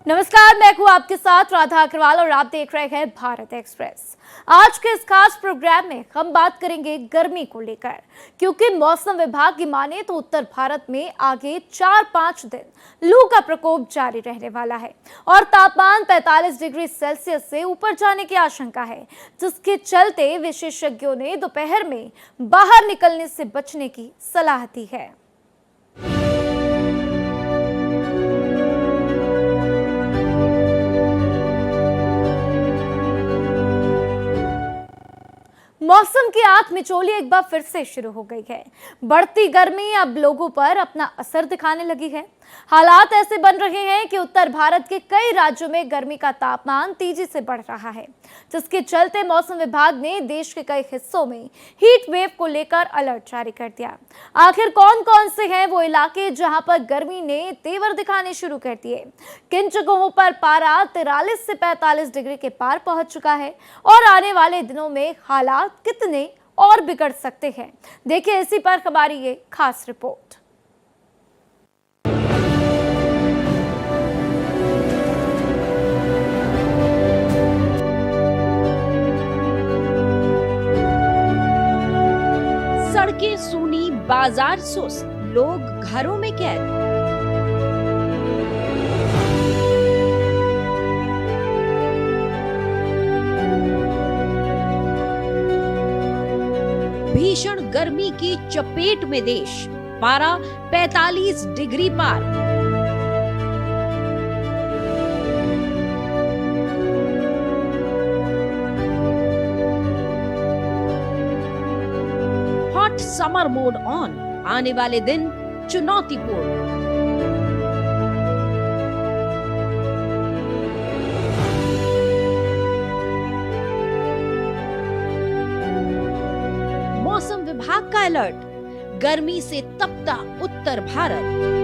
नमस्कार, मैं हूं आपके साथ राधा अग्रवाल और आप देख रहे हैं भारत एक्सप्रेस। आज के इस खास प्रोग्राम में हम बात करेंगे गर्मी को लेकर, क्योंकि मौसम विभाग की माने तो उत्तर भारत में आगे 4-5 दिन लू का प्रकोप जारी रहने वाला है और तापमान 45 डिग्री सेल्सियस से ऊपर जाने की आशंका है, जिसके चलते विशेषज्ञों ने दोपहर में बाहर निकलने से बचने की सलाह दी है। मौसम की आंख मिचौली एक बार फिर से शुरू हो गई है। बढ़ती गर्मी अब लोगों पर अपना असर दिखाने लगी है। हालात ऐसे बन रहे हैं कि उत्तर भारत के कई राज्यों में गर्मी का तापमान तेजी से बढ़ रहा है, जिसके चलते मौसम विभाग ने देश के कई हिस्सों में हीट वेव को लेकर अलर्ट जारी कर दिया। आखिर कौन कौन से हैं वो इलाके जहां पर गर्मी ने तेवर दिखाने शुरू कर दिए? किन जगहों पर पारा 43 से 45 डिग्री के पार पहुंच चुका है और आने वाले दिनों में हालात कितने और बिगड़ सकते हैं? देखिए इसी पर हमारी ये खास रिपोर्ट। सड़कें सूनी, बाजार सुस्त, लोग घरों में कैद। भीषण गर्मी की चपेट में देश, पारा 45 डिग्री पार। हॉट समर मोड ऑन, आने वाले दिन चुनौतीपूर्ण। मौसम विभाग का अलर्ट, गर्मी से तपता उत्तर भारत।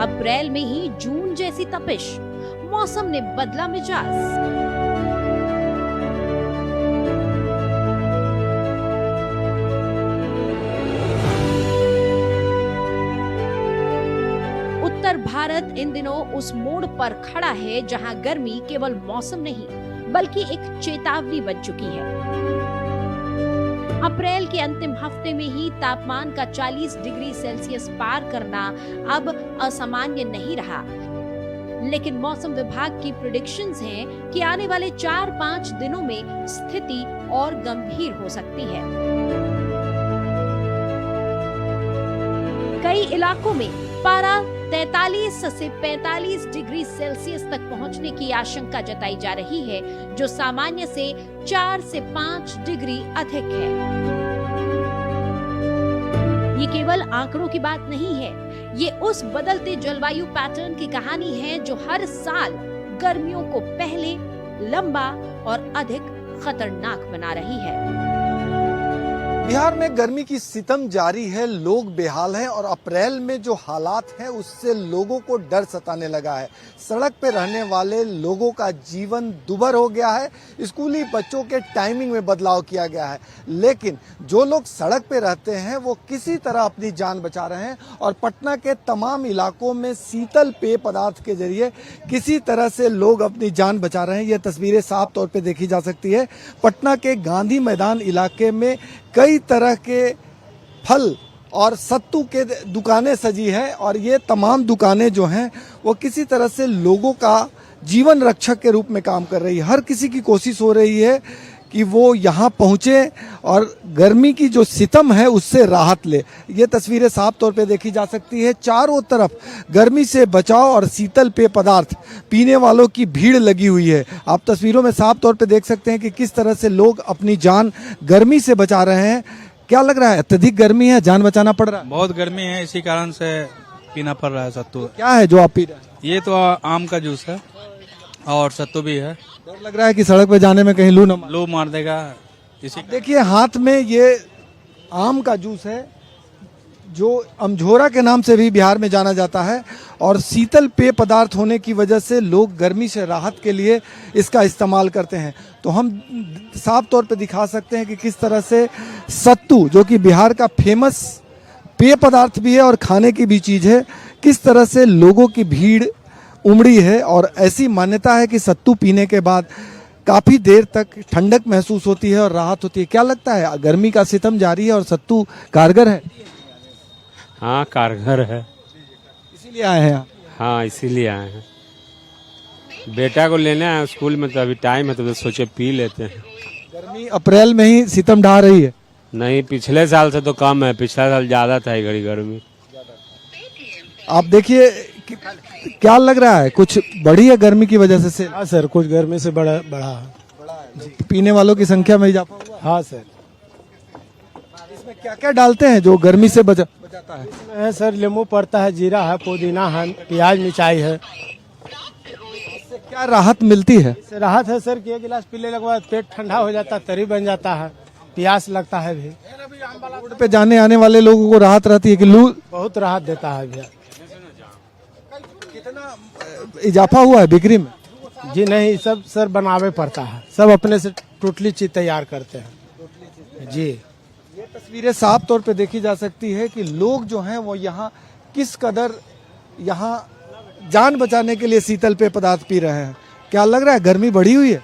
अप्रैल में ही जून जैसी तपिश, मौसम ने बदला मिजाज। उत्तर भारत इन दिनों उस मोड़ पर खड़ा है जहां गर्मी केवल मौसम नहीं बल्कि एक चेतावनी बन चुकी है। अप्रैल के अंतिम हफ्ते में ही तापमान का 40 डिग्री सेल्सियस पार करना अब असामान्य नहीं रहा, लेकिन मौसम विभाग की प्रेडिक्शंस हैं कि आने वाले 4-5 दिनों में स्थिति और गंभीर हो सकती है। कई इलाकों में पारा 43 से 45 डिग्री सेल्सियस तक पहुंचने की आशंका जताई जा रही है, जो सामान्य से 4 से 5 डिग्री अधिक है। ये केवल आंकड़ों की बात नहीं है, ये उस बदलते जलवायु पैटर्न की कहानी है जो हर साल गर्मियों को पहले, लंबा और अधिक खतरनाक बना रही है। बिहार में गर्मी की सितम जारी है, लोग बेहाल हैं और अप्रैल में जो हालात हैं उससे लोगों को डर सताने लगा है। सड़क पे रहने वाले लोगों का जीवन दुभर हो गया है। स्कूली बच्चों के टाइमिंग में बदलाव किया गया है, लेकिन जो लोग सड़क पे रहते हैं वो किसी तरह अपनी जान बचा रहे हैं और पटना के तमाम इलाकों में शीतल पेय पदार्थ के जरिए किसी तरह से लोग अपनी जान बचा रहे हैं। ये तस्वीरें साफ तौर पे देखी जा सकती है। पटना के गांधी मैदान इलाके में कई तरह के फल और सत्तू के दुकानें सजी हैं और ये तमाम दुकानें जो हैं वो किसी तरह से लोगों का जीवन रक्षक के रूप में काम कर रही है। हर किसी की कोशिश हो रही है कि वो यहाँ पहुँचे और गर्मी की जो सितम है उससे राहत ले। ये तस्वीरें साफ तौर पे देखी जा सकती है। चारों तरफ गर्मी से बचाव और शीतल पेय पदार्थ पीने वालों की भीड़ लगी हुई है। आप तस्वीरों में साफ तौर पे देख सकते हैं कि किस तरह से लोग अपनी जान गर्मी से बचा रहे हैं। क्या लग रहा है, अत्यधिक गर्मी है, जान बचाना पड़ रहा है? बहुत गर्मी है, इसी कारण से पीना पड़ रहा है सत्तू। क्या है जो आप पी रहे हैं? ये तो आम का जूस है और सत्तू भी है। डर लग रहा है कि सड़क पे जाने में कहीं लू मार देगा। इसी देखिए हाथ में ये आम का जूस है, जो अमझोरा के नाम से भी बिहार में जाना जाता है और शीतल पेय पदार्थ होने की वजह से लोग गर्मी से राहत के लिए इसका इस्तेमाल करते हैं। तो हम साफ तौर पे दिखा सकते हैं कि किस तरह से सत्तू, जो कि बिहार का फेमस पेय पदार्थ भी है और खाने की भी चीज़ है, किस तरह से लोगों की भीड़ उमड़ी है। और ऐसी मान्यता है कि सत्तू पीने के बाद काफ़ी देर तक ठंडक महसूस होती है और राहत होती है। क्या लगता है, गर्मी का सितम जारी है और सत्तू कारगर है? हाँ, कारगर है, इसीलिए आए हैं यहाँ। हाँ इसीलिए आए हैं। बेटा को लेने आए स्कूल में, तो अभी टाइम है तो सोचे पी लेते हैं। गर्मी अप्रैल में ही सितम ढा रही है। नहीं, पिछले साल से तो कम है, पिछला साल ज़्यादा था घड़ी गर्मी। आप देखिए क्या लग रहा है, कुछ बढ़ी है गर्मी की वजह से? हाँ सर, कुछ गर्मी से बढ़ा है। पीने वालों की संख्या में इजाफा हुआ? हाँ सर। इसमें क्या क्या डालते हैं जो गर्मी से बचाता है? है सर, नींबू पड़ता है, जीरा है, पुदीना है, प्याज मिर्चाई है। इससे क्या राहत मिलती है? इससे राहत है सर कि एक गिलास पीने के बाद पेट ठंडा हो जाता है, तरी बन जाता है, प्यास लगता है भी। रोड पे जाने आने वाले लोगों को राहत रहती है कि लू बहुत राहत देता है भैया। कितना इजाफा हुआ है बिक्री में? जी नहीं, सब सर बनावे पड़ता है, सब अपने से टोटली चीज तैयार करते हैं जी। ये तस्वीरें साफ तौर पे देखी जा सकती है कि लोग जो हैं वो यहाँ किस कदर यहाँ जान बचाने के लिए शीतल पेय पदार्थ पी रहे हैं। क्या लग रहा है, गर्मी बढ़ी हुई है?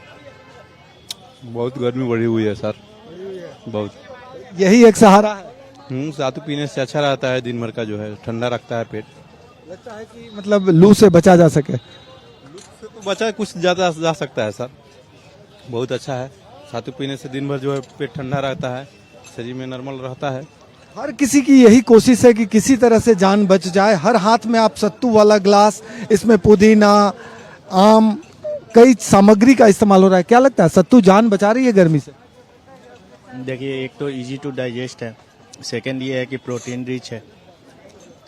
बहुत गर्मी बढ़ी हुई है सर, बहुत। यही एक सहारा है। सत्तू पीने से अच्छा रहता है, दिन भर का जो है ठंडा रखता है पेट। लगता है कि मतलब लू से बचा जा सके। तो बचा कुछ ज्यादा जा सकता है सर, बहुत अच्छा है। सत्तू पीने से दिन भर जो है पेट ठंडा रहता है, शरीर में नॉर्मल रहता है। हर किसी की यही कोशिश है कि किसी तरह से जान बच जाए। हर हाथ में आप सत्तू वाला ग्लास, इसमें पुदीना, आम, कई सामग्री का इस्तेमाल हो रहा है। क्या लगता है, सत्तू जान बचा रही है गर्मी से? देखिए, एक तो इजी टू डाइजेस्ट है, सेकंड ये है कि प्रोटीन रिच है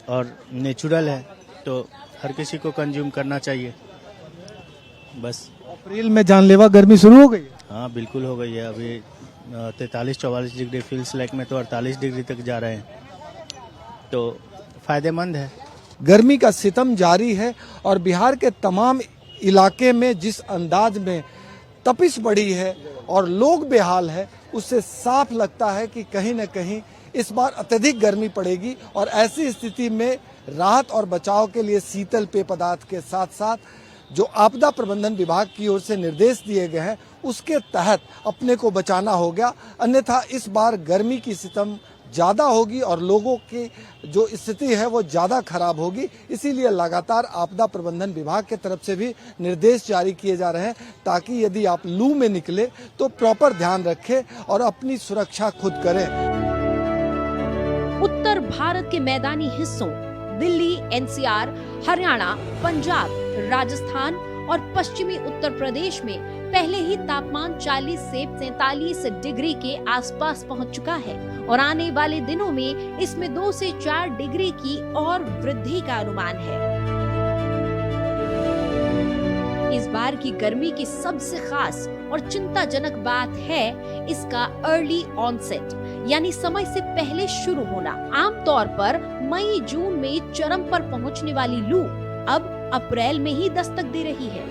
और नेचुरल है, तो हर किसी को कंज्यूम करना चाहिए बस। अप्रैल में जानलेवा गर्मी शुरू हो गई है। हाँ बिल्कुल हो गई है, अभी 43-44 डिग्री, फील्स लाइक में तो 48 डिग्री तक जा रहे हैं, तो फायदेमंद है। गर्मी का सितम जारी है और बिहार के तमाम इलाके में जिस अंदाज में तपिश बढ़ी है और लोग बेहाल है, उससे साफ लगता है कि कहीं न कहीं इस बार अत्यधिक गर्मी पड़ेगी। और ऐसी स्थिति में राहत और बचाव के लिए शीतल पेय पदार्थ के साथ साथ जो आपदा प्रबंधन विभाग की ओर से निर्देश दिए गए हैं, उसके तहत अपने को बचाना हो गया। अन्यथा इस बार गर्मी की सितम ज़्यादा होगी और लोगों की जो स्थिति है वो ज़्यादा खराब होगी। इसीलिए लगातार आपदा प्रबंधन विभाग के तरफ से भी निर्देश जारी किए जा रहे हैं, ताकि यदि आप लू में निकले तो प्रॉपर ध्यान रखें और अपनी सुरक्षा खुद करें। उत्तर भारत के मैदानी हिस्सों दिल्ली, एनसीआर, हरियाणा, पंजाब, राजस्थान और पश्चिमी उत्तर प्रदेश में पहले ही तापमान 40 से 43 डिग्री के आसपास पहुंच चुका है और आने वाले दिनों में इसमें 2 से 4 डिग्री की और वृद्धि का अनुमान है। इस बार की गर्मी की सबसे खास और चिंताजनक बात है इसका अर्ली ऑनसेट, यानी समय से पहले शुरू होना। आमतौर पर मई जून में चरम पर पहुंचने वाली लू अब अप्रैल में ही दस्तक दे रही है।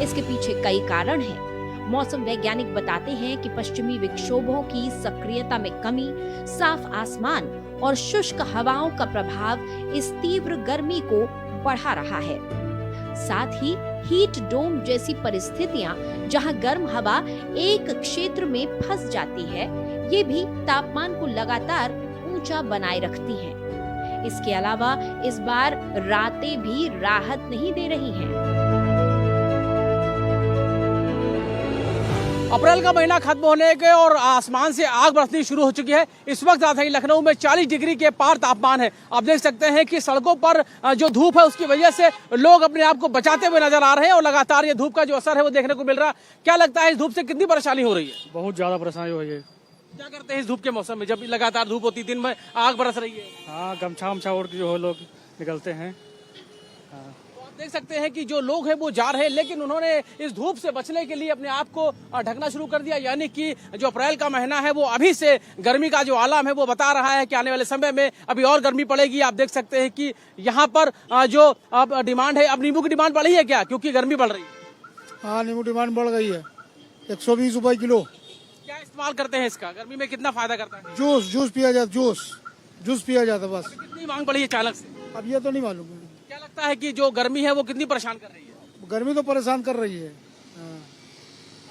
इसके पीछे कई कारण हैं। मौसम वैज्ञानिक बताते हैं कि पश्चिमी विक्षोभों की सक्रियता में कमी, साफ आसमान और शुष्क हवाओं का प्रभाव इस तीव्र गर्मी को बढ़ा रहा है। साथ ही हीट डोम जैसी परिस्थितियां, जहां गर्म हवा एक क्षेत्र में फंस जाती है, ये भी तापमान को लगातार ऊंचा बनाए रखती हैं। इसके अलावा इस बार रातें भी राहत नहीं दे रही हैं। अप्रैल का महीना खत्म होने के और आसमान से आग बरसनी शुरू हो चुकी है। इस वक्त राजधानी लखनऊ में 40 डिग्री के पार तापमान है। आप देख सकते हैं कि सड़कों पर जो धूप है उसकी वजह से लोग अपने आप को बचाते हुए नजर आ रहे हैं और लगातार ये धूप का जो असर है वो देखने को मिल रहा है। क्या लगता है, इस धूप से कितनी परेशानी हो रही है? बहुत ज्यादा परेशानी हो रही है। क्या करते हैं इस धूप के मौसम में, जब लगातार धूप होती, दिन में आग बरस रही है? हाँ, गमछा वमछा ओढ़ के जो है लोग निकलते हैं। देख सकते हैं कि जो लोग हैं वो जा रहे हैं, लेकिन उन्होंने इस धूप से बचने के लिए अपने आप को ढकना शुरू कर दिया। यानी कि जो अप्रैल का महीना है वो अभी से गर्मी का जो आलम है वो बता रहा है कि आने वाले समय में अभी और गर्मी पड़ेगी। आप देख सकते हैं कि यहाँ पर जो अब डिमांड है, अब नींबू की डिमांड बढ़ी है क्या, क्योंकि गर्मी बढ़ रही है? हाँ, नींबू डिमांड बढ़ गई है, 120 रुपए किलो। क्या इस्तेमाल करते हैं इसका, गर्मी में कितना फायदा करता है? जूस पिया जाता, जूस पिया जाता बस। कितनी मांग बढ़ी है अचानक से? अब ये तो नहीं मालूम। क्या लगता है कि जो गर्मी है वो कितनी परेशान कर रही है? गर्मी तो परेशान कर रही है।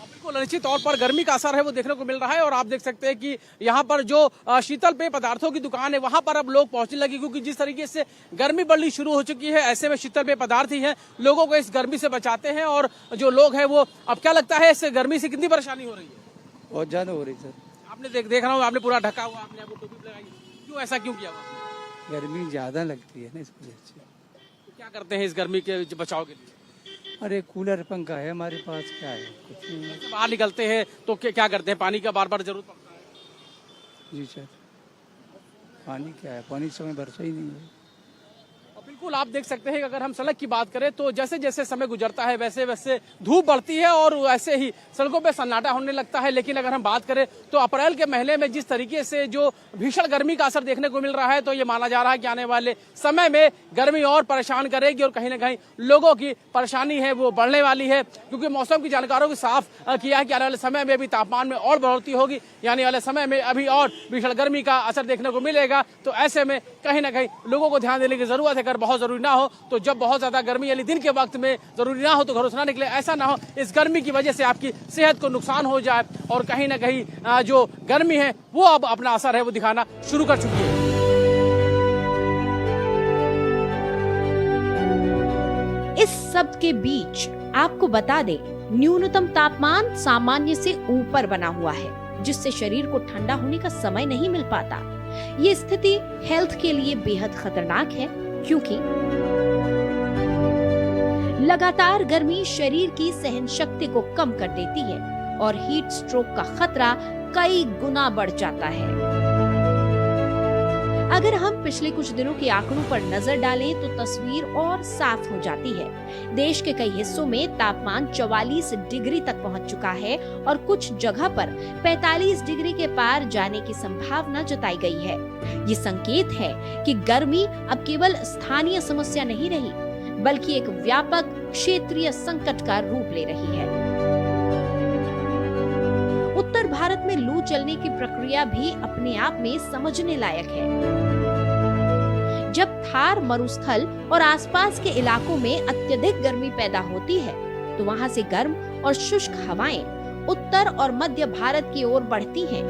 बिल्कुल निश्चित तौर पर गर्मी का असर है वो देखने को मिल रहा है। और आप देख सकते हैं कि यहाँ पर जो शीतल पेय पदार्थों की दुकान है वहां पर अब लोग पहुंचने लगे, क्योंकि जिस तरीके से गर्मी बढ़नी शुरू हो चुकी है, ऐसे में शीतल पेय पदार्थ ही है लोगों को इस गर्मी से बचाते हैं। और जो लोग हैं वो अब क्या लगता है, इस गर्मी से कितनी परेशानी हो रही है? बहुत ज्यादा हो रही सर। आपने देख रहा हूँ आपने पूरा ढका हुआ, आपने आपको टोपी लगाई, क्यों ऐसा क्यों किया हुआ? गर्मी ज्यादा लगती है ना इस वजह से। क्या करते हैं इस गर्मी के बचाव के लिए? अरे कूलर पंखा है हमारे पास, क्या है, कुछ नहीं है। बाहर निकलते हैं तो क्या करते हैं, पानी का बार बार जरूरत पड़ता है? जी सर, पानी क्या है, पानी समय बरसा ही नहीं है। बिल्कुल आप देख सकते हैं कि अगर हम सड़क की बात करें तो जैसे जैसे समय गुजरता है वैसे वैसे धूप बढ़ती है और वैसे ही सड़कों पे सन्नाटा होने लगता है। लेकिन अगर हम बात करें तो अप्रैल के महीने में जिस तरीके से जो भीषण गर्मी का असर देखने को मिल रहा है, तो ये माना जा रहा है कि आने वाले समय में गर्मी और परेशान करेगी और कहीं ना कहीं लोगों की परेशानी है वो बढ़ने वाली है। क्योंकि मौसम की जानकारों की साफ किया है कि आने वाले समय में भी तापमान में और बढ़ोतरी होगी, यानी वाले समय में अभी और भीषण गर्मी का असर देखने को मिलेगा। तो ऐसे में कहीं ना कहीं लोगों को ध्यान देने की जरूरत है। अगर बहुत जरूरी ना हो तो जब बहुत ज्यादा गर्मी यानी दिन के वक्त में जरूरी ना हो तो घरों से ना निकले। ऐसा ना हो इस गर्मी की वजह से आपकी सेहत को नुकसान हो जाए। और कहीं ना कहीं जो गर्मी है वो अब अपना असर है वो दिखाना शुरू कर चुकी है। इस सब के बीच आपको बता दें, न्यूनतम तापमान सामान्य से ऊपर बना हुआ है, जिससे शरीर को ठंडा होने का समय नहीं मिल पाता। ये स्थिति हेल्थ के लिए बेहद खतरनाक है, क्योंकि लगातार गर्मी शरीर की सहन शक्ति को कम कर देती है और हीट स्ट्रोक का खतरा कई गुना बढ़ जाता है। अगर हम पिछले कुछ दिनों के आंकड़ों पर नजर डालें तो तस्वीर और साफ हो जाती है। देश के कई हिस्सों में तापमान 44 डिग्री तक पहुंच चुका है और कुछ जगह पर 45 डिग्री के पार जाने की संभावना जताई गई है। ये संकेत है कि गर्मी अब केवल स्थानीय समस्या नहीं रही, बल्कि एक व्यापक क्षेत्रीय संकट का रूप ले रही है। उत्तर भारत में लू चलने की प्रक्रिया भी अपने आप में समझने लायक है। जब थार मरुस्थल और आसपास के इलाकों में अत्यधिक गर्मी पैदा होती है तो वहां से गर्म और शुष्क हवाएं उत्तर और मध्य भारत की ओर बढ़ती हैं।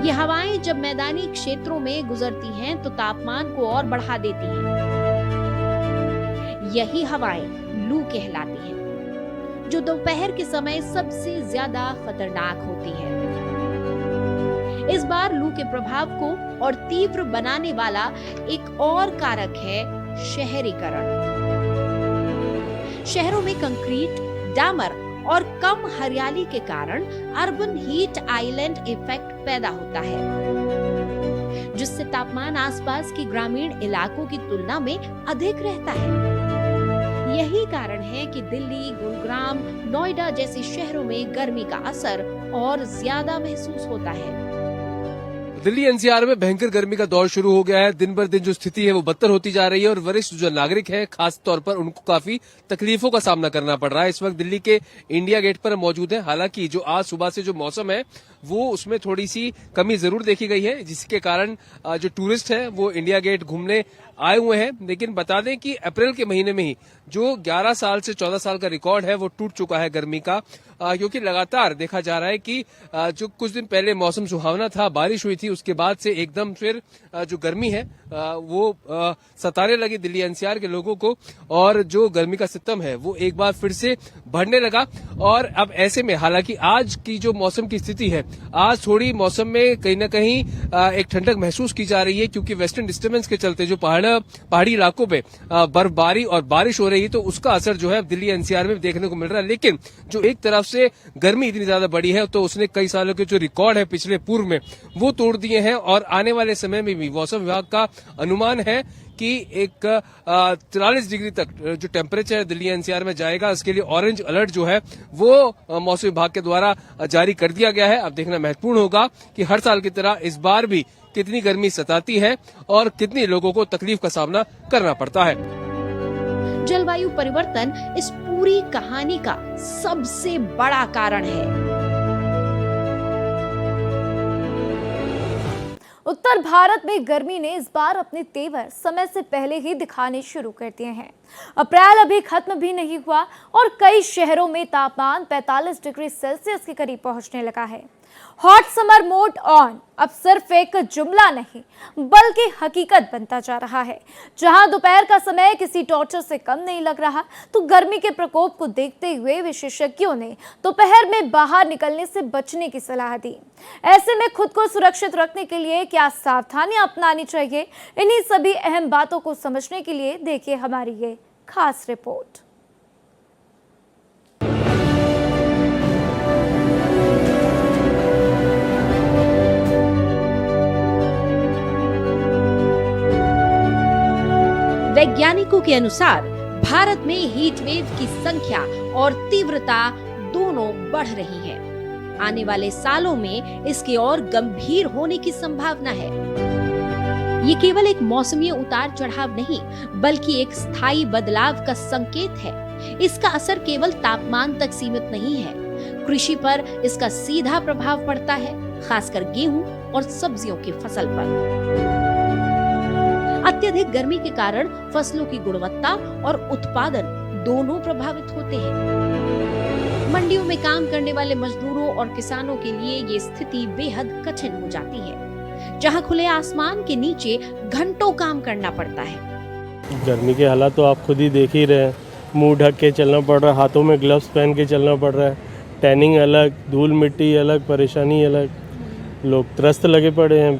ये हवाएं जब मैदानी क्षेत्रों में गुजरती हैं तो तापमान को और बढ़ा देती हैं। यही हवाएं लू कहलाती हैं, जो दोपहर के समय सबसे ज्यादा खतरनाक होती है। इस बार लू के प्रभाव को और तीव्र बनाने वाला एक और कारक है शहरीकरण। शहरों में कंक्रीट, डामर और कम हरियाली के कारण अर्बन हीट आइलैंड इफेक्ट पैदा होता है, जिससे तापमान आसपास के ग्रामीण इलाकों की तुलना में अधिक रहता है। यही कारण है कि दिल्ली, गुरुग्राम, नोएडा जैसे शहरों में गर्मी का असर और ज्यादा महसूस होता है। दिल्ली एनसीआर में भयंकर गर्मी का दौर शुरू हो गया है। दिन बर दिन जो स्थिति है वो बदतर होती जा रही है और वरिष्ठ जो नागरिक है खास तौर पर उनको काफी तकलीफों का सामना करना पड़ रहा है। इस वक्त दिल्ली के इंडिया गेट पर मौजूद है। हालांकि जो आज सुबह से जो मौसम है वो उसमें थोड़ी सी कमी जरूर देखी गई है, जिसके कारण जो टूरिस्ट है वो इंडिया गेट घूमने आए हुए हैं। लेकिन बता दें कि अप्रैल के महीने में ही जो 11 साल से 14 साल का रिकॉर्ड है वो टूट चुका है गर्मी का, क्योंकि लगातार देखा जा रहा है कि जो कुछ दिन पहले मौसम सुहावना था, बारिश हुई थी, उसके बाद से एकदम फिर जो गर्मी है वो सताने लगी दिल्ली एनसीआर के लोगों को और जो गर्मी का सितम है वो एक बार फिर से बढ़ने लगा। और अब ऐसे में हालांकि आज की जो मौसम की स्थिति है, आज थोड़ी मौसम में कहीं ना कहीं एक ठंडक महसूस की जा रही है, क्योंकि वेस्टर्न डिस्टर्बेंस के चलते जो पहाड़ी इलाकों पे बर्फबारी और बारिश हो रही है तो उसका असर जो है दिल्ली एनसीआर में देखने को मिल रहा है। लेकिन जो एक तरफ से गर्मी इतनी ज्यादा बढ़ी है तो उसने कई सालों के जो रिकॉर्ड है पिछले पूर्व में वो तोड़ दिए हैं। और आने वाले समय में भी मौसम विभाग का अनुमान है कि एक 44 डिग्री तक जो टेम्परेचर दिल्ली एनसीआर में जाएगा, इसके लिए ऑरेंज अलर्ट जो है वो मौसम विभाग के द्वारा जारी कर दिया गया है। अब देखना महत्वपूर्ण होगा कि हर साल की तरह इस बार भी कितनी गर्मी सताती है और कितनी लोगों को तकलीफ का सामना करना पड़ता है। जलवायु परिवर्तन इस पूरी कहानी का सबसे बड़ा कारण है। उत्तर भारत में गर्मी ने इस बार अपने तेवर समय से पहले ही दिखाने शुरू कर दिए हैं। अप्रैल अभी खत्म भी नहीं हुआ और कई शहरों में तापमान 45 डिग्री सेल्सियस के करीब पहुंचने लगा है। हॉट समर मोड ऑन अब सिर्फ एक जुमला नहीं बल्कि हकीकत बनता जा रहा है। जहां दोपहर का समय किसी टॉर्चर से कम नहीं लग रहा, तो गर्मी के प्रकोप को देखते हुए विशेषज्ञों ने दोपहर में बाहर निकलने से बचने की सलाह दी। ऐसे में खुद को सुरक्षित रखने के लिए क्या सावधानियां अपनानी चाहिए, इन्हीं सभी अहम बातों को समझने के लिए देखिए हमारी ये खास रिपोर्ट। वैज्ञानिकों के अनुसार भारत में हीट वेव की संख्या और तीव्रता दोनों बढ़ रही है। आने वाले सालों में इसके और गंभीर होने की संभावना है। ये केवल एक मौसमी उतार चढ़ाव नहीं बल्कि एक स्थायी बदलाव का संकेत है। इसका असर केवल तापमान तक सीमित नहीं है, कृषि पर इसका सीधा प्रभाव पड़ता है, खासकर गेहूं और सब्जियों की फसल पर। अत्यधिक गर्मी के कारण फसलों की गुणवत्ता और उत्पादन दोनों प्रभावित होते हैं। मंडियों में काम करने वाले मजदूरों और किसानों के लिए ये स्थिति बेहद कठिन हो जाती है, जहां खुले आसमान के नीचे घंटों काम करना पड़ता है। गर्मी के हालात तो आप खुद ही देख ही रहे हैं। मुंह ढक के चलना पड़ रहा है, हाथों में ग्लव्स पहन के चलना पड़ रहा है। टैनिंग अलग, धूल मिट्टी अलग, परेशानी अलग, लोग त्रस्त लगे पड़े हैं।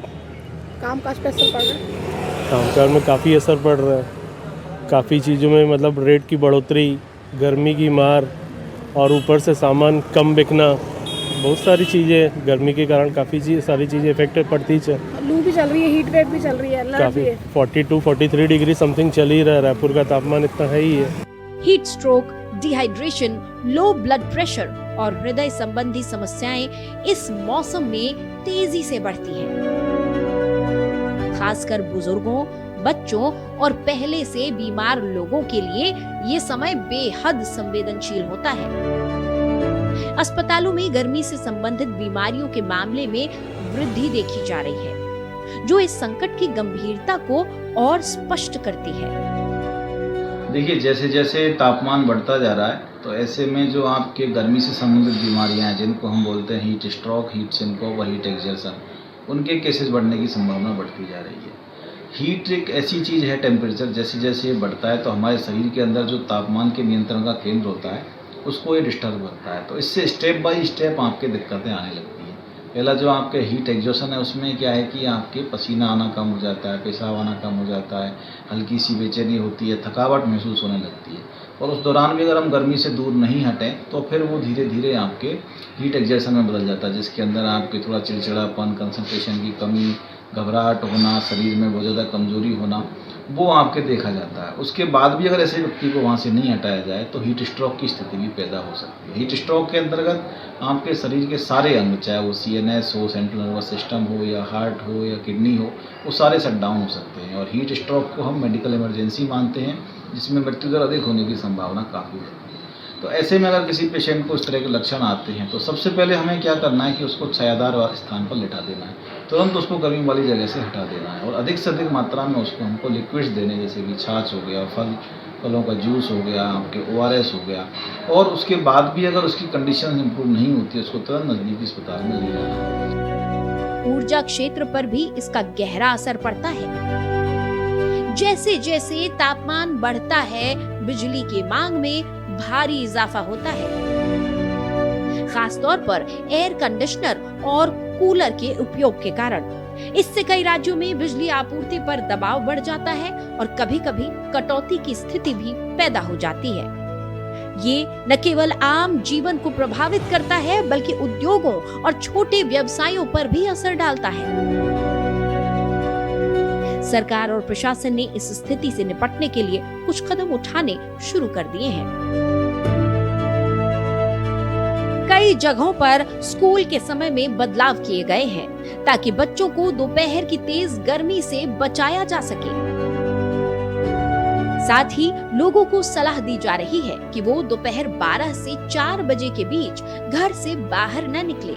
काम काज पे असर पड़ रहा है, कामकाज में काफ़ी असर पड़ रहा है। काफ़ी चीज़ों में मतलब रेट की बढ़ोतरी, गर्मी की मार और ऊपर से सामान कम बिकना, बहुत सारी चीज़ें गर्मी के कारण काफ़ी सारी चीज़ें इफेक्ट पड़ती है। लू भी चल रही है, हीट वेव भी चल रही है, काफ़ी 42-43 डिग्री समथिंग चल ही रहा है। रायपुर का तापमान इतना है ही है। Heat stroke, dehydration, low blood pressure और हृदय संबंधी समस्याएं इस मौसम में तेजी से बढ़ती हैं। खासकर बुजुर्गों, बच्चों और पहले से बीमार लोगों के लिए ये समय बेहद संवेदनशील होता है। अस्पतालों में गर्मी से संबंधित बीमारियों के मामले में वृद्धि देखी जा रही है, जो इस संकट की गंभीरता को और स्पष्ट करती है। देखिए, जैसे जैसे तापमान बढ़ता जा रहा है तो ऐसे में जो आपके गर्मी से संबंधित बीमारियां हैं, जिनको हम बोलते हैं हीट स्ट्रोक, हीट सिंकोप व हीट एक्सर्शन, उनके केसेस बढ़ने की संभावना बढ़ती जा रही है। हीट एक ऐसी चीज़ है, टेम्परेचर जैसे जैसे ये बढ़ता है तो हमारे शरीर के अंदर जो तापमान के नियंत्रण का केंद्र होता है उसको ये डिस्टर्ब करता है। तो इससे स्टेप बाय स्टेप आपके दिक्कतें आने लगती हैं। पहला जो आपके हीट एग्जॉशन है उसमें क्या है कि आपके पसीना आना कम हो जाता है, पेशाब आना कम हो जाता है, हल्की सी बेचैनी होती है, थकावट महसूस होने लगती है। और उस दौरान भी अगर हम गर्मी से दूर नहीं हटें तो फिर वो धीरे धीरे आपके हीट एग्जॉशन में बदल जाता है, जिसके अंदर आपके थोड़ा चिड़चिड़ापन, कंसंट्रेशन की कमी, घबराहट होना, शरीर में बहुत ज़्यादा कमजोरी होना, वो आपके देखा जाता है। उसके बाद भी अगर ऐसे व्यक्ति को वहाँ से नहीं हटाया जाए तो हीट स्ट्रोक की स्थिति भी पैदा हो सकती है। हीट स्ट्रोक के अंतर्गत आपके शरीर के सारे अंग, चाहे वो CNS हो, सेंट्रल नर्वस सिस्टम हो, या हार्ट हो, या किडनी हो, वो सारे शट डाउन हो सकते हैं। और हीट स्ट्रोक को हम मेडिकल इमरजेंसी मानते हैं, जिसमें मृत्यु दर अधिक होने की संभावना काफ़ी है। तो ऐसे में अगर किसी पेशेंट को इस तरह के लक्षण आते हैं तो सबसे पहले हमें क्या करना है कि उसको छायादार स्थान पर लिटा देना है, तुरंत उसको गर्मी वाली जगह से हटा देना है। और अधिक से अधिक मात्रा में उसको हमको लिक्विड्स देने, जैसे कि छाछ हो गया, फलों का जूस हो गया, आपके ORS हो गया। और उसके बाद भी अगर उसकी कंडीशन इंप्रूव नहीं होती है, उसको तुरंत नजदीकी अस्पताल में ले जाना है। ऊर्जा क्षेत्र पर भी इसका गहरा असर पड़ता है। जैसे जैसे तापमान बढ़ता है, बिजली की मांग में भारी इजाफा होता है, खासतौर पर एयर कंडीशनर और कूलर के उपयोग के कारण। इससे कई राज्यों में बिजली आपूर्ति पर दबाव बढ़ जाता है और कभी-कभी कटौती की स्थिति भी पैदा हो जाती है। ये न केवल आम जीवन को प्रभावित करता है बल्कि उद्योगों और छोटे व्यवसायों पर भी असर डालता है। सरकार और प्रशासन ने इस स्थिति से निपटने के लिए कुछ कदम उठाने शुरू कर दिए हैं। कई जगहों पर स्कूल के समय में बदलाव किए गए हैं ताकि बच्चों को दोपहर की तेज गर्मी से बचाया जा सके। साथ ही लोगों को सलाह दी जा रही है कि वो दोपहर 12 से 4 बजे के बीच घर से बाहर न निकले,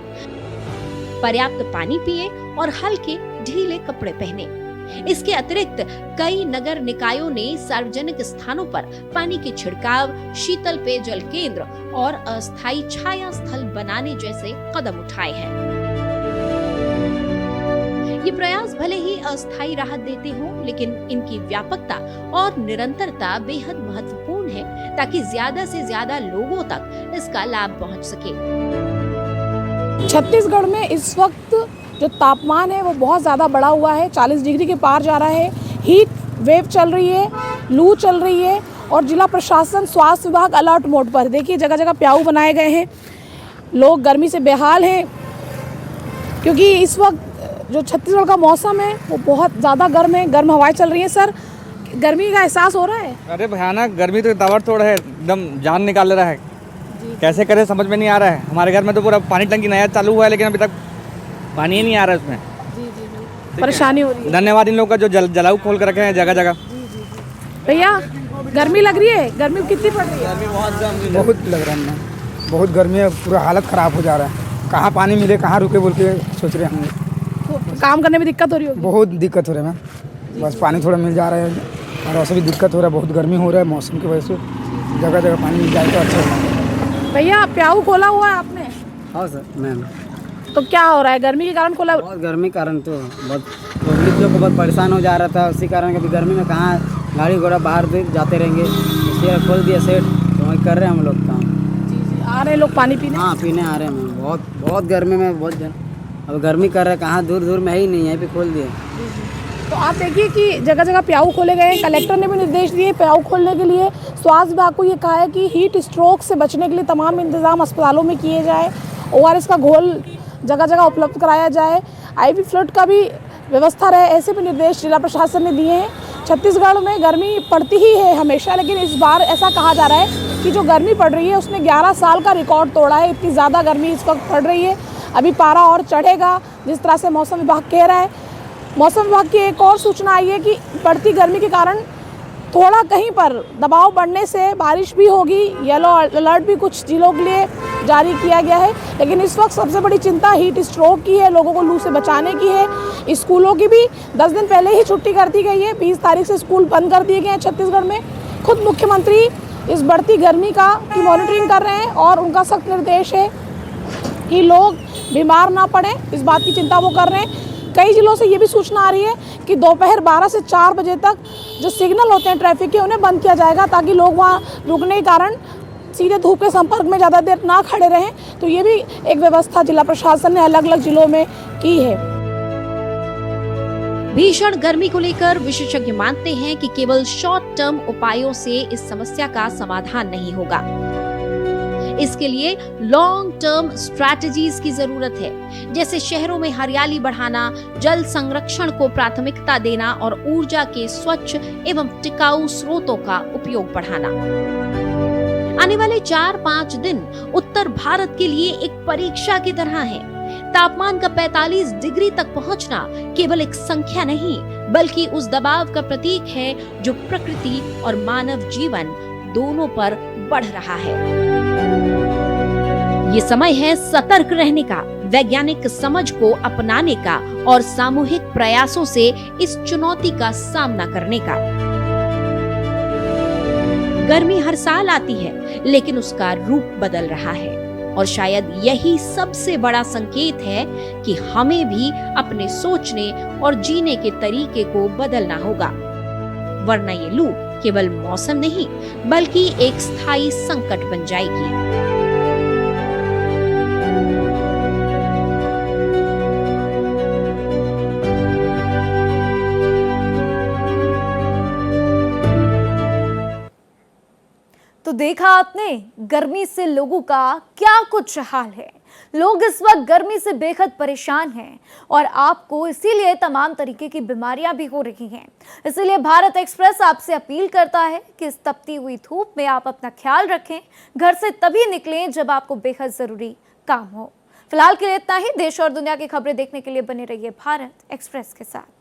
पर्याप्त पानी पिए और हल्के ढीले कपड़े पहने। इसके अतिरिक्त कई नगर निकायों ने सार्वजनिक स्थानों पर पानी के छिड़काव, शीतल पेयजल केंद्र और अस्थायी छाया स्थल बनाने जैसे कदम उठाए हैं। ये प्रयास भले ही अस्थायी राहत देते हों, लेकिन इनकी व्यापकता और निरंतरता बेहद महत्वपूर्ण है ताकि ज्यादा से ज्यादा लोगों तक इसका लाभ पहुंच सके। छत्तीसगढ़ में इस वक्त जो तापमान है वो बहुत ज़्यादा बढ़ा हुआ है, 40 डिग्री के पार जा रहा है। हीट वेव चल रही है, लू चल रही है और जिला प्रशासन, स्वास्थ्य विभाग अलर्ट मोड पर। देखिए जगह जगह प्याऊ बनाए गए हैं, लोग गर्मी से बेहाल हैं क्योंकि इस वक्त जो छत्तीसगढ़ का मौसम है वो बहुत ज़्यादा गर्म है, गर्म हवाएं चल रही हैं। सर, गर्मी का एहसास हो रहा है? अरे भयानक गर्मी तो ताबड़तोड़ है, एकदम जान निकाल रहा है। कैसे करे समझ में नहीं आ रहा है। हमारे घर में तो पूरा पानी टंकी नया चालू हुआ है लेकिन अभी तक पानी ही नहीं आ रहा है उसमें। जी। परेशानी हो रही है। धन्यवाद इन लोग का जो जलाऊ खोल कर रखे हैं जगह जगह। भैया गर्मी लग रही है? गर्मी कितनी पड़ रही है? बहुत लग रहा है, बहुत गर्मी है, पूरा हालत खराब हो जा रहा है। कहाँ पानी मिले, कहाँ रुके बोल के सोच रहे हैं। तो काम करने में दिक्कत हो रही होगी? बहुत दिक्कत हो रहा है मैम, बस पानी थोड़ा मिल जा रहा है और वैसे भी दिक्कत हो रहा है, बहुत गर्मी हो रहा है मौसम की वजह से। जगह जगह पानी मिल जाए तो अच्छा होगा। भैया प्याऊ खोला हुआ है आपने? हाँ सर मैम। तो क्या हो रहा है, गर्मी के कारण खोला? बहुत गर्मी के कारण तो बहुत पब्लिक को बहुत परेशान हो जा रहा था, उसी कारण कभी गर्मी में कहाँ गाड़ी घोड़ा बाहर जाते रहेंगे, इसलिए खोल दिया सेट। तो वही कर रहे हैं हम लोग काम। जी। आ रहे हैं लोग पानी पीने? हाँ पीने आ रहे हैं मैम, बहुत गर्मी में बहुत अब गर्मी कर रहे हैं, कहाँ दूर दूर में ही नहीं है, भी खोल दिए। तो आप देखिए कि जगह जगह प्याऊ खोले गए हैं। कलेक्टर ने भी निर्देश दिए प्याऊ खोलने के लिए। स्वास्थ्य विभाग को ये कहा है कि हीट स्ट्रोक से बचने के लिए तमाम इंतजाम अस्पतालों में किए जाए, ORS का घोल जगह जगह उपलब्ध कराया जाए, IV फ्लूइड का भी व्यवस्था रहे, ऐसे भी निर्देश जिला प्रशासन ने दिए हैं। छत्तीसगढ़ में गर्मी पड़ती ही है हमेशा, लेकिन इस बार ऐसा कहा जा रहा है कि जो गर्मी पड़ रही है उसने 11 साल का रिकॉर्ड तोड़ा है। इतनी ज़्यादा गर्मी इस वक्त पड़ रही है, अभी पारा और चढ़ेगा जिस तरह से मौसम विभाग कह रहा है। मौसम विभाग की एक और सूचना आई है कि बढ़ती गर्मी के कारण थोड़ा कहीं पर दबाव बढ़ने से बारिश भी होगी। येलो अलर्ट भी कुछ जिलों के लिए जारी किया गया है, लेकिन इस वक्त सबसे बड़ी चिंता हीट स्ट्रोक की है, लोगों को लू से बचाने की है। स्कूलों की भी 10 दिन पहले ही छुट्टी कर दी गई है, 20 तारीख से स्कूल बंद कर दिए गए हैं छत्तीसगढ़ में। खुद मुख्यमंत्री इस बढ़ती गर्मी की मॉनिटरिंग कर रहे हैं और उनका सख्त निर्देश है कि लोग बीमार ना पड़े, इस बात की चिंता वो कर रहे हैं। कई जिलों से ये भी सूचना आ रही है कि दोपहर 12 से 4 बजे तक जो सिग्नल होते हैं ट्रैफिक के उन्हें बंद किया जाएगा ताकि लोग वहाँ रुकने के कारण सीधे धूप के संपर्क में ज़्यादा देर ना खड़े रहें। तो ये भी एक व्यवस्था जिला प्रशासन ने अलग अलग जिलों में की है। भीषण गर्मी को लेकर विशेषज्ञ मानते हैं कि केवल शॉर्ट टर्म उपायों से इस समस्या का समाधान नहीं होगा। इसके लिए लॉन्ग टर्म स्ट्रैटेजीज की जरूरत है, जैसे शहरों में हरियाली बढ़ाना, जल संरक्षण को प्राथमिकता देना और ऊर्जा के स्वच्छ एवं टिकाऊ स्रोतों का उपयोग बढ़ाना। आने वाले 4-5 दिन उत्तर भारत के लिए एक परीक्षा की तरह है। तापमान का 45 डिग्री तक पहुंचना केवल एक संख्या नहीं, बल्कि उस दबाव का प्रतीक है जो प्रकृति और मानव जीवन दोनों पर बढ़ रहा है। ये समय है सतर्क रहने का, वैज्ञानिक समझ को अपनाने का और सामूहिक प्रयासों से इस चुनौती का सामना करने का। गर्मी हर साल आती है, लेकिन उसका रूप बदल रहा है और शायद यही सबसे बड़ा संकेत है कि हमें भी अपने सोचने और जीने के तरीके को बदलना होगा, वरना ये लू केवल मौसम नहीं बल्कि एक स्थायी संकट बन जाएगी। तो देखा आपने गर्मी से लोगों का क्या कुछ हाल है। लोग इस वक्त गर्मी से बेहद परेशान हैं और आपको इसीलिए तमाम तरीके की बीमारियां भी हो रही हैं। इसीलिए भारत एक्सप्रेस आपसे अपील करता है कि इस तपती हुई धूप में आप अपना ख्याल रखें, घर से तभी निकलें जब आपको बेहद जरूरी काम हो। फिलहाल के लिए इतना ही। देश और दुनिया की खबरें देखने के लिए बने रहिए भारत एक्सप्रेस के साथ।